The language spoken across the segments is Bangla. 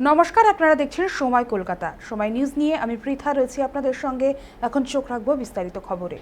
নমস্কার, আপনারা দেখছেন সময় কলকাতা। সময় নিউজ নিয়ে আমি পৃথা রয়েছি আপনাদের সঙ্গে। এখন চোখ রাখবো বিস্তারিত খবরে।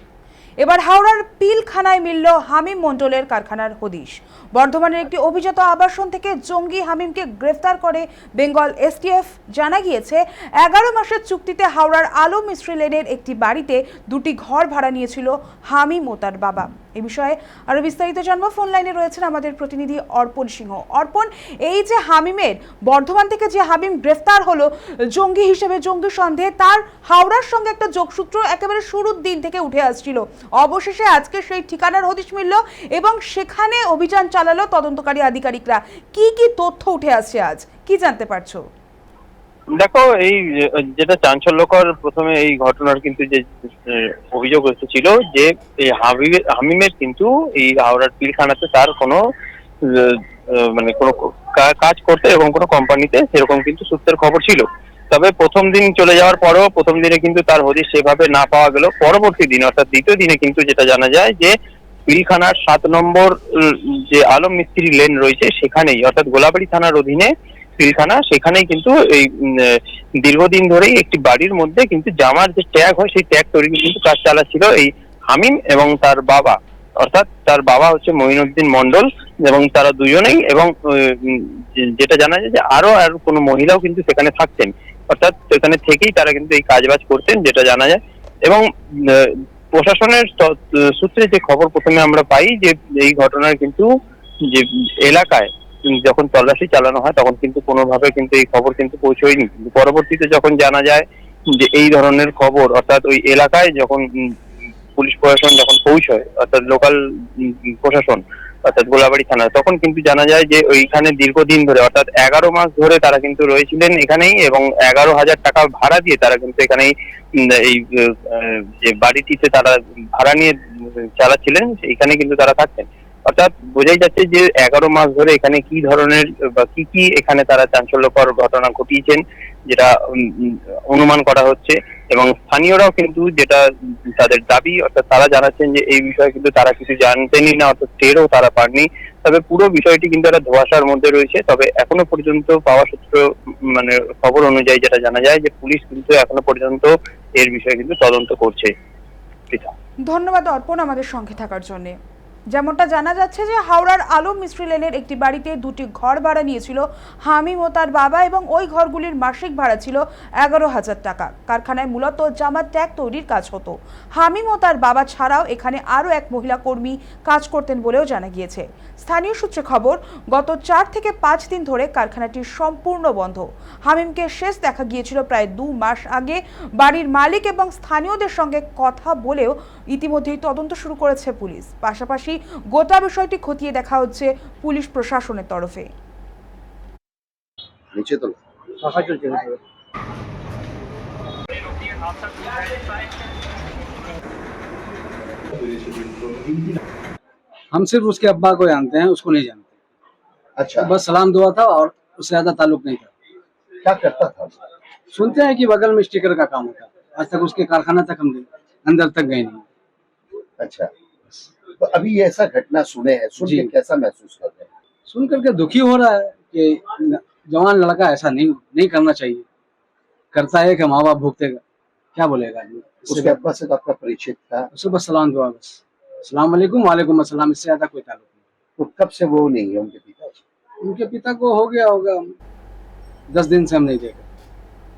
এবার হাওড়ার পিলখানায় মিলল হামিম মণ্ডলের কারখানার হদিশ। বর্ধমানের একটি অভিজাত আবাসন থেকে জঙ্গি হামিমকে গ্রেফতার করে বেঙ্গল এসটিএফ। জানা গিয়েছে 11 মাসের চুক্তিতে হাওড়ার আলো মিস্ত্রি লেনের একটি বাড়িতে দুটি ঘর ভাড়া নিয়েছিল হামিম ও তার বাবা। এই বিষয়ে আরো বিস্তারিত জানবো। ফোন লাইনে রয়েছেন আমাদের প্রতিনিধি অর্পণ সিংহ। অর্পণ, এই যে হামিমের বর্ধমান থেকে যে হামিম গ্রেফতার হলো জঙ্গি হিসেবে, জঙ্গি সন্দেহে, তার হাওড়ার সঙ্গে একটা যোগসূত্র একেবারে শুরুর দিন থেকে উঠে আসছিল। অবশেষে আজকে সেই ঠিকানার হদিশ মিলল এবং সেখানে অভিযান চালালো তদন্তকারী আধিকারিকরা। কি কি তথ্য উঠে আসছে আজ, কি জানতে পারছো? দেখো, এই যেটা চাঞ্চল্যকর, প্রথমে এই ঘটনার কিন্তু যে অভিযোগ এসেছিল যে এই হামিমের কিন্তু এই হাওড়ার পিলখানাতে তার কোনো মানে কোনো কাজ করতে এবং কোনো কোম্পানিতে সেরকম কিন্তু সূত্রের খবর ছিল। তবে প্রথম দিন চলে যাওয়ার পরও প্রথম দিনে কিন্তু তার হদিশ সেভাবে না পাওয়া গেল। পরবর্তী দিনে অর্থাৎ দ্বিতীয় দিনে কিন্তু যেটা জানা যায় যে পিলখানার 7 নম্বর যে আলম মিস্ত্রি লেন রয়েছে সেখানেই, অর্থাৎ গোলাবাড়ি থানার অধীনে পিলখানা, সেখানেই কিন্তু এই দীর্ঘদিন ধরেই একটি বাড়ির মধ্যে কিন্তু জামার যে ট্যাগ হয় সেই ট্যাগ তৈরি কিন্তু কাজ চালাচ্ছিল এই হামিম এবং তার বাবা। অর্থাৎ তার বাবা হচ্ছে মঈনুদ্দিন মণ্ডল এবং তারা দুজনেই, এবং যেটা জানা যায় যে আরো কোনো মহিলাও কিন্তু সেখানে থাকতেন। অর্থাৎ সেখানে থেকেই তারা কিন্তু এই কাজবাজ করতেন, যেটা জানা যায়। এবং প্রশাসনের সূত্রে যে খবর প্রথমে আমরা পাই যে এই ঘটনার কিন্তু যে এলাকায় যখন তল্লাশি চালানো হয় তখন কিন্তু কোনোভাবে কিন্তু এই খবর কিন্তু পৌঁছয়নি। পরবর্তীতে যখন জানা যায় যে এই ধরনের খবর, অর্থাৎ ওই এলাকায় যখন পুলিশ প্রশাসন যখন পৌঁছয়, অর্থাৎ লোকাল প্রশাসন অর্থাৎ গোলাবাড়ি থানা, তখন কিন্তু জানা যায় যে ওইখানে দীর্ঘদিন ধরে অর্থাৎ 11 মাস ধরে তারা কিন্তু রয়েছিলেন এখানেই, এবং 11,000 টাকা ভাড়া দিয়ে তারা কিন্তু এখানেই এই যে বাড়িটিতে তারা ভাড়া নিয়ে চালাচ্ছিলেন, এইখানে কিন্তু তারা থাকতেন। অর্থাৎ বোঝাই যাচ্ছে যে 11 মাস ধরে এখানে কি ধরনের বা কি এখানে তারা চাঞ্চল্যকর ঘটনা ঘটিয়েছেন, যেটা অনুমান করা হচ্ছে। এবং স্থানীয়রাও কিন্তু যেটা তাদের দাবি, অর্থাৎ তারা জানাচ্ছেন যে এই বিষয়ে কিন্তু তারা কিছু জানতেনই না, অর্থাৎ টেরও তারা পাননি। তবে পুরো বিষয়টি কিন্তু একটা ধোঁয়াশার মধ্যে রয়েছে। তবে এখনো পর্যন্ত পাওয়া সূত্র মানে খবর অনুযায়ী যেটা জানা যায় যে পুলিশ কিন্তু এখনো পর্যন্ত এর বিষয়ে কিন্তু তদন্ত করছে। ধন্যবাদ অর্পণ আমাদের সঙ্গে থাকার জন্য। যেমনটা জানা যাচ্ছে যে হাওড়ার আলম মিস্ত্রি লেনের একটি বাড়িতে দুটি ঘর ভাড়া নিয়েছিল হামিম ও তার বাবা, এবং ওই ঘরগুলির মাসিক ভাড়া ছিল 11,000 টাকা। কারখানায় মূলত জামার ট্যাগ তৈরির কাজ হতো। হামিম ও তার বাবা ছাড়াও এখানে আরও এক মহিলা কর্মী কাজ করতেন বলেও জানা গিয়েছে। স্থানীয় সূত্রে খবর, গত 4 থেকে 5 দিন ধরে কারখানাটি সম্পূর্ণ বন্ধ। হামিমকে শেষ দেখা গিয়েছিল প্রায় 2 মাস আগে। বাড়ির মালিক এবং স্থানীয়দের সঙ্গে কথা বলেও ইতিমধ্যেই তদন্ত শুরু করেছে পুলিশ। পাশাপাশি গোটা বিষয়টি খতিয়ে দেখা হচ্ছে পুলিশ প্রশাসনের তরফে। हम सिर्फ उसके अब्बा को जानते हैं, उसको नहीं जानते। अच्छा, बस सलाम दुआ था और उससे ज्यादा ताल्लुक नहीं था। क्या करता था? सुनते हैं कि बगल में स्टिकर का काम होता है। आज तक उसके कारखाना तक हम अंदर तक गए नहीं। अच्छा, तो अभी ये ऐसा घटना सुने हैं, सुन जी। के कैसा महसूस कर रहे हैं? सुन करके दुखी हो रहा है कि जवान लड़का ऐसा नहीं करना चाहिए। करता है कि माँ बाप भुगतेगा, क्या बोलेगा आदमी। उसके अब्बा से तो आपका परिचित था, उसको बस सलाम दुआ, बस सलाम वालेकुम वालेकुम अस्सलाम, इससे ज्यादा कोई ताल्लुक नहीं। तो कब से वो नहीं है उनके पिताजी? उनके पिता को हो गया होगा 10 दिन से हम नहीं देखे।